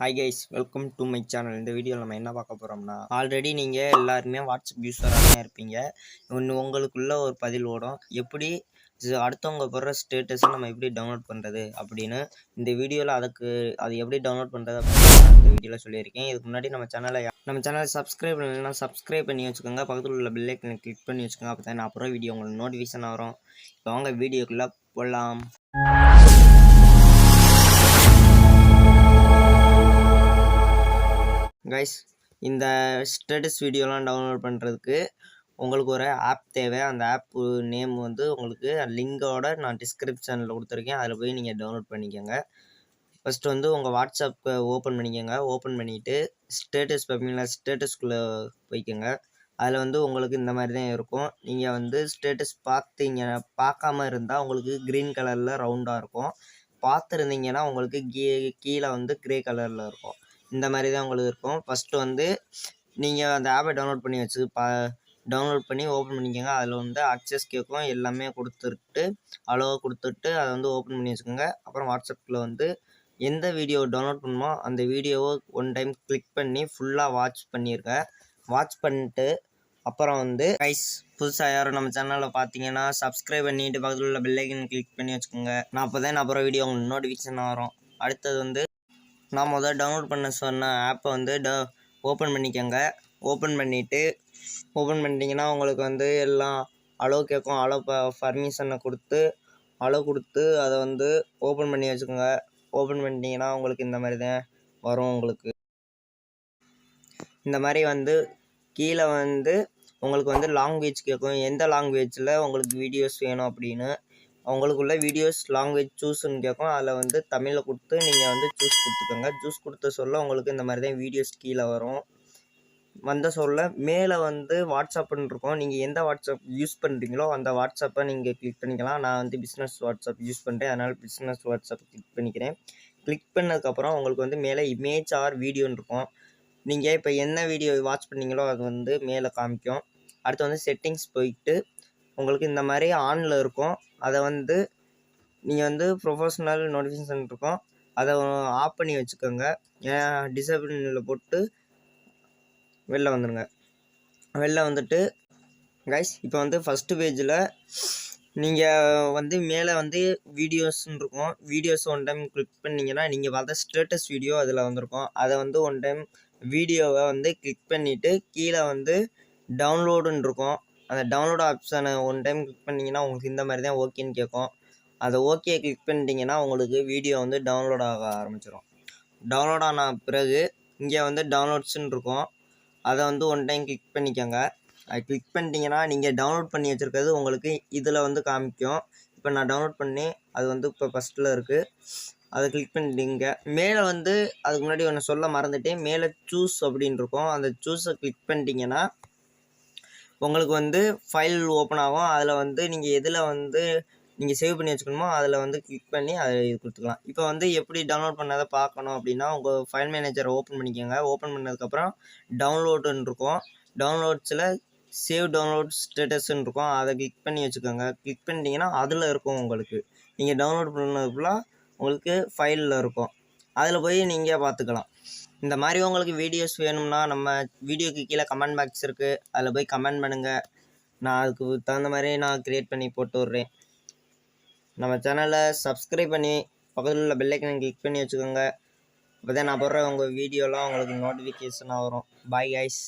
Hi guys, welcome to my channel. இந்த வீடியோவில் நம்ம என்ன பார்க்க போகிறோம்னா, ஆல்ரெடி நீங்கள் எல்லாருமே வாட்ஸ்அப் யூஸராக தான் இருப்பீங்க. உங்களுக்குள்ள ஒரு பதில் ஓடும், எப்படி அடுத்தவங்க போடுற ஸ்டேட்டஸை நம்ம எப்படி டவுன்லோட் பண்ணுறது அப்படின்னு. இந்த வீடியோவில் அது எப்படி டவுன்லோட் பண்ணுறது அப்படின்னு நான் இந்த வீடியோவில் சொல்லியிருக்கேன். இதுக்கு முன்னாடி நம்ம சேனலை சப்ஸ்கிரைப் பண்ணலைன்னா சப்ஸ்கிரைப் பண்ணி வச்சுக்கோங்க. பக்கத்தில் உள்ள பெல் ஐக்கனை கிளிக் பண்ணி வச்சுக்கோங்க. அப்போ தான் நான் அப்புறம் வீடியோ உங்களுக்கு நோட்டிஃபிகேஷன் வரும். இப்போ வாங்க வீடியோக்குள்ளே போடலாம். கைஸ், இந்த ஸ்டேட்டஸ் வீடியோலாம் டவுன்லோட் பண்ணுறதுக்கு உங்களுக்கு ஒரு ஆப் தேவை. அந்த ஆப் நேம் வந்து உங்களுக்கு லிங்கோட நான் டிஸ்கிரிப்ஷனில் கொடுத்துருக்கேன். அதில் போய் நீங்கள் டவுன்லோட் பண்ணிக்கோங்க. ஃபஸ்ட்டு வந்து உங்கள் வாட்ஸ்அப்பை ஓப்பன் பண்ணிக்கோங்க. ஓப்பன் பண்ணிவிட்டு ஸ்டேட்டஸ் பார்ப்பீங்களா, ஸ்டேட்டஸ்குள்ளே போய்க்கோங்க. அதில் வந்து உங்களுக்கு இந்த மாதிரி தான் இருக்கும். நீங்கள் வந்து ஸ்டேட்டஸ் பார்க்காம இருந்தால் உங்களுக்கு க்ரீன் கலரில் ரவுண்டாக இருக்கும். பார்த்துருந்தீங்கன்னா உங்களுக்கு கீழே வந்து க்ரே கலரில் இருக்கும். இந்த மாதிரி தான் உங்களுக்கு இருக்கும். ஃபஸ்ட்டு வந்து நீங்கள் அந்த ஆப்பை டவுன்லோட் பண்ணி ஓப்பன் பண்ணிக்கோங்க. அதில் வந்து அக்சஸ் கேட்கும், எல்லாமே கொடுத்துட்டு அதை வந்து ஓப்பன் பண்ணி வச்சுக்கோங்க. அப்புறம் வாட்ஸ்அப்பில் வந்து எந்த வீடியோ டவுன்லோட் பண்ணுமோ அந்த வீடியோவை ஒன் டைம் கிளிக் பண்ணி ஃபுல்லாக வாட்ச் பண்ணிட்டு அப்புறம் வந்து கைஸ், புதுசாக யாரும் நம்ம சேனலில் பார்த்தீங்கன்னா சப்ஸ்கிரைப் பண்ணிவிட்டு பக்கத்தில் உள்ள பெல் ஐக்கன் கிளிக் பண்ணி வச்சுக்கோங்க. நான் அப்போ தான் அப்புறம் வீடியோ உங்களுக்கு நோட்டிஃபிகேஷன் வரும். அடுத்தது வந்து நான் முதல்ல டவுன்லோட் பண்ண சொன்ன ஆப்பை வந்து ஓப்பன் பண்ணிக்கோங்க. ஓப்பன் பண்ணிட்டீங்கன்னா உங்களுக்கு வந்து எல்லாம் அலோ கேட்கும். பர்மிஷனை கொடுத்து அதை வந்து ஓப்பன் பண்ணி வச்சுக்கோங்க. ஓப்பன் பண்ணிட்டீங்கன்னா உங்களுக்கு இந்த மாதிரி தான் வரும். இந்த மாதிரி வந்து கீழே வந்து உங்களுக்கு வந்து லாங்குவேஜ் கேட்கும். எந்த லாங்குவேஜில் உங்களுக்கு வீடியோஸ் வேணும் அப்படின்னு உங்களுக்குள்ள வீடியோஸ் லாங்குவேஜ் சூஸ்ன்னு கேட்கும். அதில் வந்து தமிழில் கொடுத்து நீங்கள் வந்து சூஸ் கொடுத்துக்கோங்க. சூஸ் கொடுத்த சொல்ல உங்களுக்கு இந்த மாதிரி தான் வீடியோஸ் கீழே வரும். வந்த சொல்ல மேலே வந்து வாட்ஸ்அப்புன்னு இருக்கும். நீங்கள் எந்த வாட்ஸ்அப் யூஸ் பண்ணுறீங்களோ அந்த வாட்ஸ்அப்பை நீங்கள் கிளிக் பண்ணிக்கலாம். நான் வந்து பிஸ்னஸ் வாட்ஸ்அப் யூஸ் பண்ணுறேன், அதனால் பிஸ்னஸ் வாட்ஸ்அப் கிளிக் பண்ணிக்கிறேன். கிளிக் பண்ணதுக்கப்புறம் உங்களுக்கு வந்து மேலே இமேஜ் ஆர் வீடியோன்னு இருக்கும். நீங்கள் இப்போ என்ன வீடியோ வாட்ச் பண்ணீங்களோ அது வந்து மேலே காமிக்கும். அடுத்து வந்து செட்டிங்ஸ் போயிட்டு உங்களுக்கு இந்த மாதிரி ஆனில் இருக்கும். அதை வந்து நீங்கள் வந்து ப்ரொஃபஷ்னல் நோட்டிஃபிகேஷன் இருக்கும், அதை ஆஃப் பண்ணி வச்சுக்கோங்க. ஏன் டிசேபிளில் போட்டு வெளில வந்துட்டு கைஸ், இப்போ வந்து ஃபஸ்ட்டு பேஜில் நீங்கள் வந்து மேலே வந்து வீடியோஸ்ன்னு இருக்கும். வீடியோஸ் ஒன் டைம் கிளிக் பண்ணிங்கன்னா நீங்கள் பார்த்த ஸ்டேட்டஸ் வீடியோ அதில் வந்திருக்கும். அதை வந்து ஒன் டைம் வீடியோவை வந்து கிளிக் பண்ணிவிட்டு கீழே வந்து டவுன்லோடுன்னு இருக்கும். அந்த டவுன்லோட் ஆப்ஷனை ஒன் டைம் கிளிக் பண்ணிங்கன்னா உங்களுக்கு இந்த மாதிரி தான் ஓகேன்னு கேட்கும். அதை ஓகே கிளிக் பண்ணிட்டீங்கன்னா உங்களுக்கு வீடியோ வந்து டவுன்லோட் ஆக ஆரம்பிச்சிடும். டவுன்லோட் ஆன பிறகு இங்கே வந்து டவுன்லோட்ஸ்ன்னு இருக்கும். அதை வந்து ஒன் டைம் கிளிக் பண்ணிக்கோங்க. அது கிளிக் பண்ணிட்டீங்கன்னா நீங்கள் டவுன்லோட் பண்ணி வச்சுருக்கிறது உங்களுக்கு இதில் வந்து காமிக்கும். இப்போ நான் டவுன்லோட் பண்ணி அது வந்து இப்போ ஃபஸ்ட்டில் இருக்குது. அதை கிளிக் பண்ணிட்டீங்க. மேலே வந்து அதுக்கு முன்னாடி ஒன்று சொல்ல மறந்துட்டேன். மேலே சூஸ் அப்படின்னு இருக்கும். அந்த சூஸை கிளிக் பண்ணிட்டீங்கன்னா உங்களுக்கு வந்து ஃபைல் ஓப்பன் ஆகும். அதில் வந்து நீங்கள் எதில் வந்து நீங்கள் சேவ் பண்ணி வச்சுக்கணுமோ அதில் வந்து கிளிக் பண்ணி அதை கொடுத்துக்கலாம். இப்போ வந்து எப்படி டவுன்லோட் பண்ணதை பார்க்கணும் அப்படின்னா உங்கள் ஃபைல் மேனேஜரை ஓப்பன் பண்ணிக்கோங்க. ஓப்பன் பண்ணதுக்கப்புறம் டவுன்லோடுன்னு இருக்கும். டவுன்லோட்ஸில் சேவ் டவுன்லோட் ஸ்டேட்டஸ்ன்னு இருக்கும். அதை கிளிக் பண்ணி வச்சுக்கோங்க. கிளிக் பண்ணிட்டீங்கன்னா அதில் இருக்கும். உங்களுக்கு நீங்கள் டவுன்லோட் பண்ணதுக்குலாம் உங்களுக்கு ஃபைலில் இருக்கும். அதில் போய் நீங்கள் பார்த்துக்கலாம். இந்த மாதிரி உங்களுக்கு வீடியோஸ் வேணும்னா நம்ம வீடியோக்கு கீழே கமெண்ட் பாக்ஸ் இருக்குது, அதில் போய் கமெண்ட் பண்ணுங்கள். நான் அதுக்கு தகுந்த மாதிரி நான் க்ரியேட் பண்ணி போட்டு விட்றேன். நம்ம சேனலை சப்ஸ்கிரைப் பண்ணி பக்கத்தில் உள்ள பெல் ஐக்கனை கிளிக் பண்ணி வச்சுக்கோங்க. அப்போ தான் நான் போடுற உங்கள் வீடியோலாம் உங்களுக்கு நோட்டிஃபிகேஷனாக வரும். Bye guys.